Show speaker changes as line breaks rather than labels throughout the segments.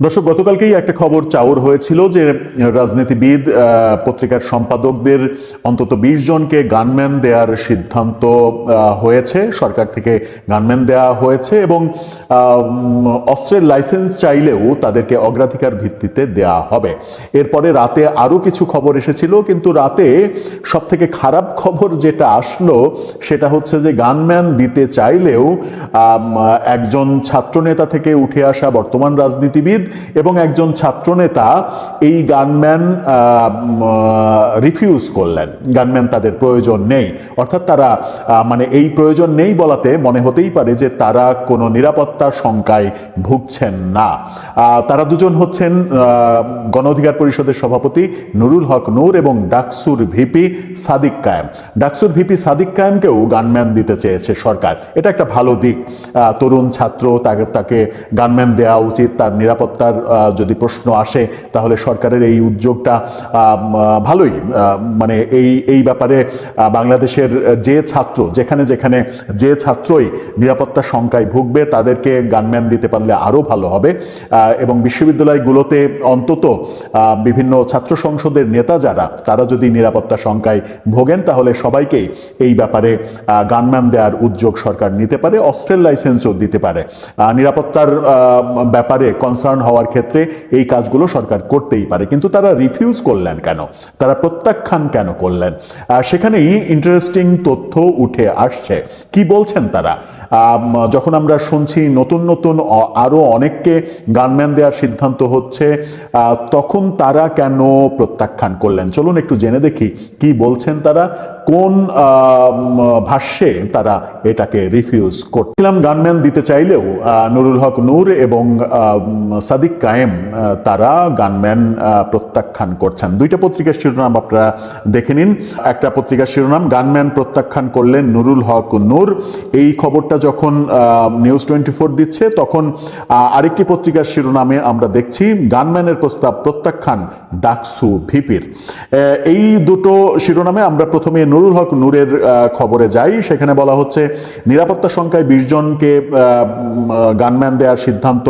দর্শক, গতকালকেই একটা খবর চাউর হয়েছিল যে রাজনীতিবিদ পত্রিকার সম্পাদকদের অন্তত ২০ জনকে গানম্যান দেওয়ার সিদ্ধান্ত হয়েছে। সরকার থেকে গানম্যান দেওয়া হয়েছে এবং অস্ত্রের লাইসেন্স চাইলেও তাদেরকে অগ্রাধিকার ভিত্তিতে দেয়া হবে। এরপরে রাতে আরও কিছু খবর এসেছিল, কিন্তু রাতে সব থেকে খারাপ খবর যেটা আসলো সেটা হচ্ছে যে গানম্যান দিতে চাইলেও একজন ছাত্রনেতা থেকে উঠে আসা বর্তমান রাজনীতিবিদ এবং একজন ছাত্রনেতা এই গানম্যান রিফিউজ করলেন। গানম্যান তাদের প্রয়োজন নেই, অর্থাৎ তারা মানে এই প্রয়োজন নেই বলাতে মনে হতেই পারে যে তারা কোনো নিরাপত্তা শঙ্কায় ভুগছেন না। তারা দুজন হচ্ছেন গণ অধিকার পরিষদের সভাপতি নুরুল হক নূর এবং ডাকসুর ভিপি সাদিক কায়েম। ডাকসুর ভিপি সাদিক কায়েমকেও গানম্যান দিতে চেয়েছে সরকার। এটা একটা ভালো দিক। তরুণ ছাত্র, তাকে গানম্যান দেওয়া উচিত। তার নিরাপত্তার যদি প্রশ্ন আসে তাহলে সরকারের এই উদ্যোগটা ভালোই। মানে এই ব্যাপারে বাংলাদেশের যে ছাত্র যেখানে যে ছাত্রই নিরাপত্তা শঙ্কায় ভুগবে তাদেরকে গানম্যান দিতে পারলে আরও ভালো হবে। এবং বিশ্ববিদ্যালয়গুলোতে অন্তত বিভিন্ন ছাত্র সংসদের নেতা তারা যদি নিরাপত্তা শঙ্কায় ভোগেন তাহলে সবাইকেই এই ব্যাপারে গানম্যান দেওয়ার উদ্যোগ সরকার নিতে পারে। অস্ত্রের লাইসেন্সও দিতে পারে। নিরাপত্তার ব্যাপারে কনসার্ন হওয়ার ক্ষেত্রে এই কাজগুলো সরকার করতেই পারে। কিন্তু তারা রিফিউজ করলেন কেন, তারা প্রত্যাখ্যান কেন করলেন? সেখানেই ইন্টারেস্টিং তথ্য উঠে আসছে। কি বলছেন তারা? যখন আমরা শুনছি নতুন আরও অনেককে গানম্যান দেওয়ার সিদ্ধান্ত হচ্ছে, তখন তারা কেন প্রত্যাখ্যান করলেন? চলুন একটু জেনে দেখি কি বলছেন তারা, কোন ভাষ্যে তারা এটাকে রিফিউজ করছিলাম। গানম্যান দিতে চাইলেও নুরুল হক নূর এবং সাদিক কায়েম তারা গানম্যান প্রত্যাখ্যান করছেন। দুইটা পত্রিকার শিরোনাম আপনারা দেখে নিন। একটা পত্রিকার শিরোনাম, গানম্যান প্রত্যাখ্যান করলেন নুরুল হক নূর। এই খবরটা যখন নিউজ 24 দিচ্ছে তখন আরেকটি পত্রিকার শিরোনামে আমরা দেখছি গানম্যানের প্রস্তাব প্রত্যাখ্যান ডাকসু ভিপির। এই দুটো শিরোনামে আমরা প্রথমে নুরুল হক নূরের খবরে যাই। সেখানে বলা হচ্ছে নিরাপত্তা শঙ্কায় ২০ জনকে গানম্যান দেওয়ার সিদ্ধান্ত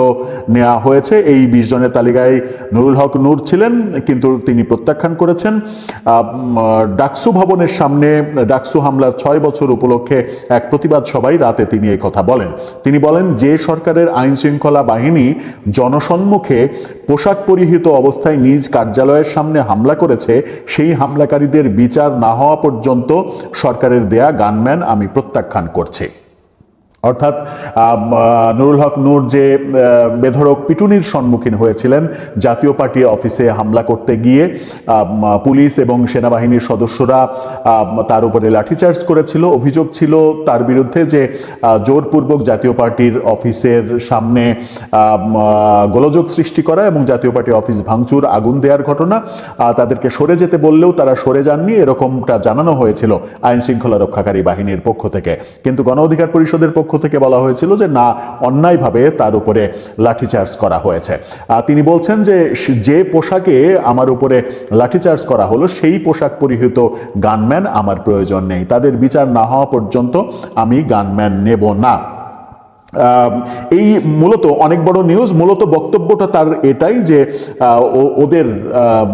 নেওয়া হয়েছে। এই ২০ জনের তালিকায় নুরুল হক নূর ছিলেন, কিন্তু তিনি প্রত্যাখ্যান করেছেন। ডাকসু ভবনের সামনে ডাকসু হামলার ৬ বছর উপলক্ষে এক প্রতিবাদ সভায় রাতে তিনি এই কথা বলেন। তিনি বলেন, যে সরকারের আইন শৃঙ্খলা বাহিনী জনসম্মুখে পোশাক পরিহিত অবস্থায় নিজ কার্যালয়ের সামনে হামলা করেছে, সেই হামলাকারীদের বিচার না হওয়া পর্যন্ত সরকারের দেয়া গানম্যান আমি প্রত্যাখ্যান করছি। অর্থাৎ নুরুল হক নূর যে বেধড়ক পিটুনির সম্মুখীন হয়েছিলেন জাতীয় পার্টি অফিসে হামলা করতে গিয়ে, পুলিশ এবং সেনাবাহিনীর সদস্যরা তার উপরে লাঠিচার্জ করেছিল। অভিযোগ ছিল তার বিরুদ্ধে যে জোরপূর্বক জাতীয় পার্টির অফিসের সামনে গোলযোগ সৃষ্টি করা এবং জাতীয় পার্টি অফিস ভাঙচুর, আগুন দেওয়ার ঘটনা। তাদেরকে সরে যেতে বললেও তারা সরে যাননি, এরকমটা জানানো হয়েছিল আইন শৃঙ্খলা রক্ষাকারী বাহিনীর পক্ষ থেকে। কিন্তু গণ অধিকার পরিষদের পক্ষ থেকে বলা হয়েছিল যে না, অন্যায়ভাবে তার উপরে লাঠিচার্জ করা হয়েছে। তিনি বলছেন যে পোশাকে আমার উপরে লাঠিচার্জ করা হলো সেই পোশাক পরিহিত গানম্যান আমার প্রয়োজন নেই। তাদের বিচার না হওয়া পর্যন্ত আমি গানম্যান নেব না। এই মূলত অনেক বড় নিউজ। মূলত বক্তব্যটা তার এটাই যে ওদের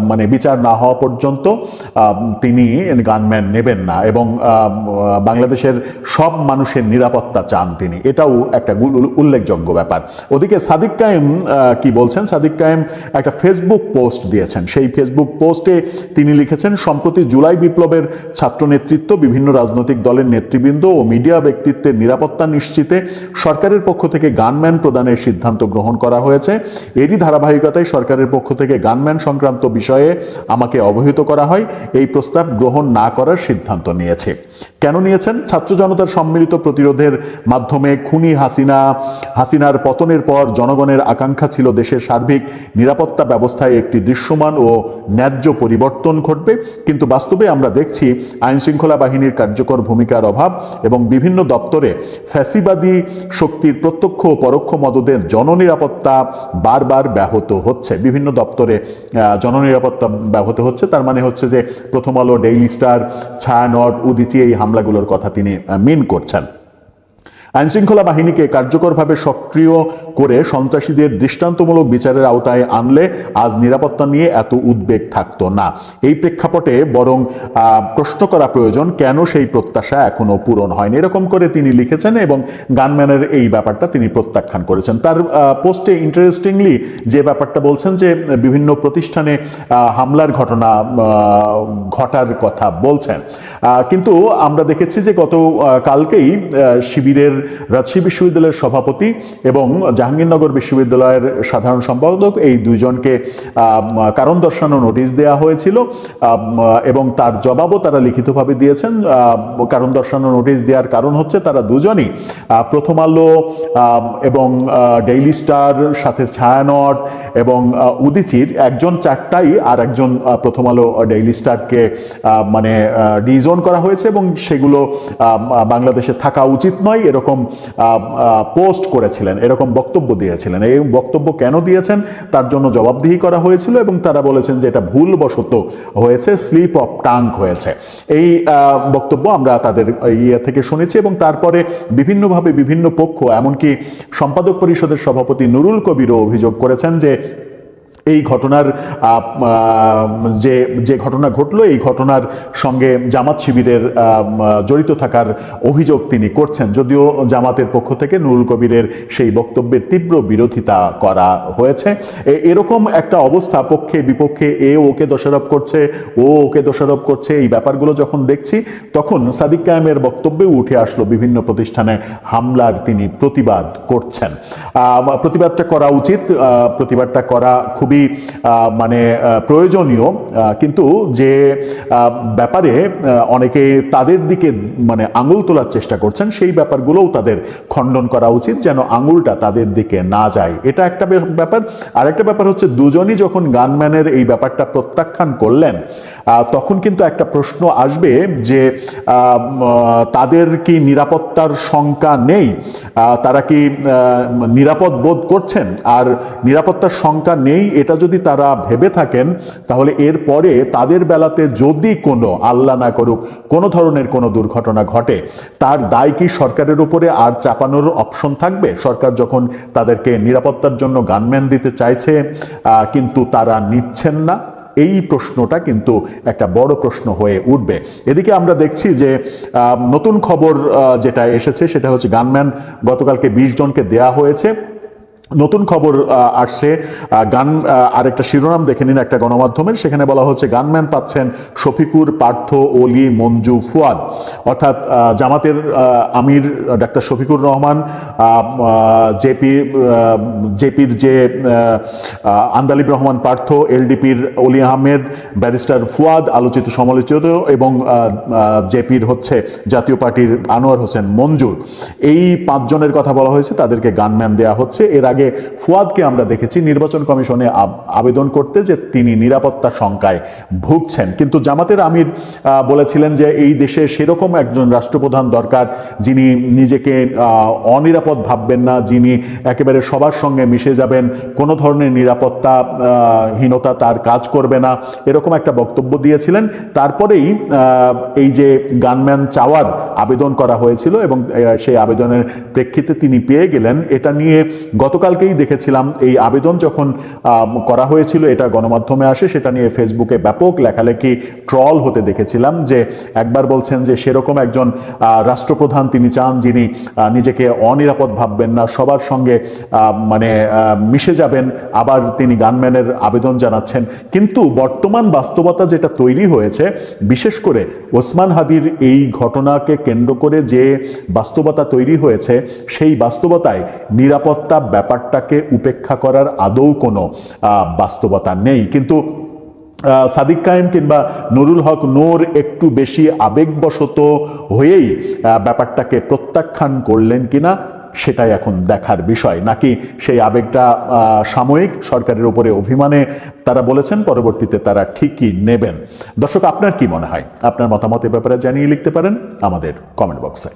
মানে বিচার না হওয়া পর্যন্ত তিনি গানম্যান নেবেন না এবং বাংলাদেশের সব মানুষের নিরাপত্তা চান তিনি। এটাও একটা উল্লেখযোগ্য ব্যাপার। ওদিকে সাদিক কায়েম কি বলছেন? সাদিক কায়েম একটা ফেসবুক পোস্ট দিয়েছেন। সেই ফেসবুক পোস্টে তিনি লিখেছেন, সম্প্রতি জুলাই বিপ্লবের ছাত্র নেতৃত্ব, বিভিন্ন রাজনৈতিক দলের নেতৃবৃন্দ ও মিডিয়া ব্যক্তিত্বের নিরাপত্তা নিশ্চিতে সরকারের পক্ষ থেকে গানম্যান প্রদানের সিদ্ধান্ত গ্রহণ করা হয়েছে। এরই ধারাবাহিকতায় সরকারের পক্ষ থেকে গানম্যান সংক্রান্ত বিষয়ে আমাকে অবহিত করা হয়। এই প্রস্তাব গ্রহণ না করার সিদ্ধান্ত নিয়েছে। কেন নিয়েছেন? ছাত্র জনতার সম্মিলিত প্রতিরোধের মাধ্যমে খুনি হাসিনার পতনের পর জনগণের আকাঙ্ক্ষা ছিল দেশের সার্বিক নিরাপত্তা ব্যবস্থায় একটি দৃশ্যমান ও ন্যায্য পরিবর্তন ঘটবে। কিন্তু বাস্তবে আমরা দেখছি আইন শৃঙ্খলা বাহিনীর কার্যকর ভূমিকার অভাব এবং বিভিন্ন দপ্তরে ফ্যাসিবাদী শক্তির প্রত্যক্ষ ও পরোক্ষ মদদে জননিরাপত্তা বারবার ব্যাহত হচ্ছে। বিভিন্ন দপ্তরে জননিরাপত্তা ব্যাহত হচ্ছে, তার মানে হচ্ছে যে প্রথম আলো, ডেইলি স্টার, ছায়ানট, উদীচী এই হামলাগুলোর কথা তিনি মিন করছেন। আইনশৃঙ্খলা বাহিনীকে কার্যকরভাবে সক্রিয় করে সন্ত্রাসীদের দৃষ্টান্তমূলক বিচারের আওতায় আনলে আজ নিরাপত্তা নিয়ে এত উদ্বেগ থাকতো না। এই প্রেক্ষাপটে বরং প্রশ্ন করা প্রয়োজন, কেন সেই প্রত্যাশা এখনো পূরণ হয়নি। এরকম করে তিনি লিখেছেন এবং গানম্যানের এই ব্যাপারটা তিনি প্রত্যাখ্যান করেছেন। তার পোস্টে ইন্টারেস্টিংলি যে ব্যাপারটা বলছেন যে বিভিন্ন প্রতিষ্ঠানে হামলার ঘটনা ঘটার কথা বলছেন, কিন্তু আমরা দেখেছি যে গত কালকেই শিবিরের রাজশাহী বিশ্ববিদ্যালয়ের সভাপতি এবং জাহাঙ্গীরনগর বিশ্ববিদ্যালয়ের সাধারণ সম্পাদক এই দুইজনকে কারণ দর্শানো নোটিশ দেওয়া হয়েছিল এবং তার জবাবও তারা লিখিতভাবে দিয়েছেন। কারণ দর্শানো নোটিশ দেওয়ার কারণ হচ্ছে তারা দুজনই প্রথম আলো এবং ডেইলি স্টার, সাথে ছায়ানট এবং উদীচির একজন চারটাই আর একজন প্রথম আলো ডেইলি স্টারকে মানে ডিজোন করা হয়েছে এবং সেগুলো বাংলাদেশে থাকা উচিত নয় এরকম পোস্ট করেছিলেন, এরকম বক্তব্য দিয়েছিলেন। এই বক্তব্য কেন দিয়েছেন তার জন্য জবাবদিহি করা হয়েছিল এবং তারা বলেছেন যে এটা ভুলবশত হয়েছে, স্লিপ অফ টাং হয়েছে। এই বক্তব্য আমরা তাদের ইয়ে থেকে শুনেছি এবং তারপরে বিভিন্নভাবে বিভিন্ন পক্ষ, এমনকি সম্পাদক পরিষদের সভাপতি নুরুল কবিরও অভিযোগ করেছেন যে এই ঘটনার যে ঘটনা ঘটলো এই ঘটনার সঙ্গে জামাত শিবিরের জড়িত থাকার অভিযোগ তিনি করছেন, যদিও জামাতের পক্ষ থেকে নুরুল কবিরের সেই বক্তব্যের তীব্র বিরোধিতা করা হয়েছে। এরকম একটা অবস্থা, পক্ষে বিপক্ষে এ ওকে দোষারোপ করছে, ও ওকে দোষারোপ করছে, এই ব্যাপারগুলো যখন দেখছি তখন সাদিক কায়েমের বক্তব্যে উঠে আসলো বিভিন্ন প্রতিষ্ঠানে হামলার তিনি প্রতিবাদ করছেন। প্রতিবাদটা করা উচিত, প্রতিবাদটা করা খুবই মানে প্রয়োজনীয়, কিন্তু যে ব্যাপারে অনেকে তাদের দিকে মানে আঙুল তোলার চেষ্টা করছেন সেই ব্যাপারগুলোও তাদের খণ্ডন করা উচিত, যেন আঙুলটা তাদের দিকে না যায়। এটা একটা ব্যাপার। আরেকটা ব্যাপার হচ্ছে দুজনই যখন গানম্যানের এই ব্যাপারটা প্রত্যাখ্যান করলেন তখন কিন্তু একটা প্রশ্ন আসবে যে তাদের কি নিরাপত্তার শঙ্কা নেই, তারা কি নিরাপদ বোধ করছেন? আর নিরাপত্তার শঙ্কা নেই এটা যদি তারা ভেবে থাকেন তাহলে এরপরে তাদের বেলাতে যদি কোনো, আল্লাহ না করুক, কোনো ধরনের কোনো দুর্ঘটনা ঘটে তার দায় কি সরকারের উপরে আর চাপানোর অপশন থাকবে? সরকার যখন তাদেরকে নিরাপত্তার জন্য গানম্যান দিতে চাইছে কিন্তু তারা নিচ্ছেন না, এই প্রশ্নটা কিন্তু একটা বড় প্রশ্ন হয়ে উঠবে। এদিকে আমরা দেখছি যে নতুন খবর যেটা এসেছে সেটা হচ্ছে গানম্যান গতকালকে 20 জনকে দেয়া হয়েছে। নতুন খবর আসছে আরেকটা শিরোনাম দেখে নিন একটা গণমাধ্যমের, সেখানে বলা হচ্ছে গানম্যান পাচ্ছেন শফিকুর, পার্থ, অলি, মঞ্জু, ফুয়াদ। অর্থাৎ জামাতের আমির ডাক্তার শফিকুর রহমান, জেপির যে আন্দালিব রহমান পার্থ, এলডিপির অলি আহমেদ, ব্যারিস্টার ফুয়াদ আলোচিত সমালোচিত এবং জেপির হচ্ছে জাতীয় পার্টির আনোয়ার হোসেন মঞ্জুর, এই 5 জনের কথা বলা হয়েছে, তাদেরকে গানম্যান দেয়া হচ্ছে। এর আগে ফুয়াদকে আমরা দেখেছি নির্বাচন কমিশনে আবেদন করতে যে তিনি নিরাপত্তা শঙ্কায় ভুগছেন, কিন্তু জামাতের আমির বলেছিলেন যে এই দেশে সেরকম একজন রাষ্ট্রপ্রধান দরকার যিনি নিজেকে অনিরাপদ ভাববেন না, যিনি একেবারে সবার সঙ্গে মিশে যাবেন, কোনো ধরনের নিরাপত্তাহীনতা তার কাজ করবে না, এরকম একটা বক্তব্য দিয়েছিলেন। তারপরেই এই যে গানম্যান চাওয়ার আবেদন করা হয়েছিল এবং সেই আবেদনের প্রেক্ষিতে তিনি পেয়ে গেলেন, এটা নিয়ে গতকালকেই দেখেছিলাম এই আবেদন যখন করা হয়েছিল, এটা গণমাধ্যমে আসে, সেটা নিয়ে ফেসবুকে ব্যাপক লেখালেখি, ট্রল হতে দেখেছিলাম। যে একবার বলছেন যে সেরকম একজন রাষ্ট্রপ্রধান তিনি চান যিনি নিজেকে অনিরাপদ ভাববেন না, সবার সঙ্গে মানে মিশে যাবেন, আবার তিনি গানম্যানের আবেদন জানাচ্ছেন। কিন্তু বর্তমান বাস্তবতা যেটা তৈরি হয়েছে, বিশেষ করে ওসমান হাদির এই ঘটনাকে কেন্দ্র করে যে বাস্তবতা তৈরি হয়েছে, সেই বাস্তবতায় নিরাপত্তা ব্যাপারটাকে উপেক্ষা করার আদৌ কোনো বাস্তবতা নেই। কিন্তু সাদিক কায়েম কিংবা নুরুল হক নূর একটু বেশি আবেগবশত হয়েই ব্যাপারটাকে প্রত্যাখ্যান করলেন কিনা সেটাই এখন দেখার বিষয়, নাকি সেই আবেগটা সাময়িক, সরকারের উপরে অভিমানে তারা বলেছেন, পরবর্তীতে তারা ঠিকই নেবেন। দর্শক, আপনার কি মনে হয়? আপনার মতামত এ ব্যাপারে জানিয়ে লিখতে পারেন আমাদের কমেন্ট বক্সে।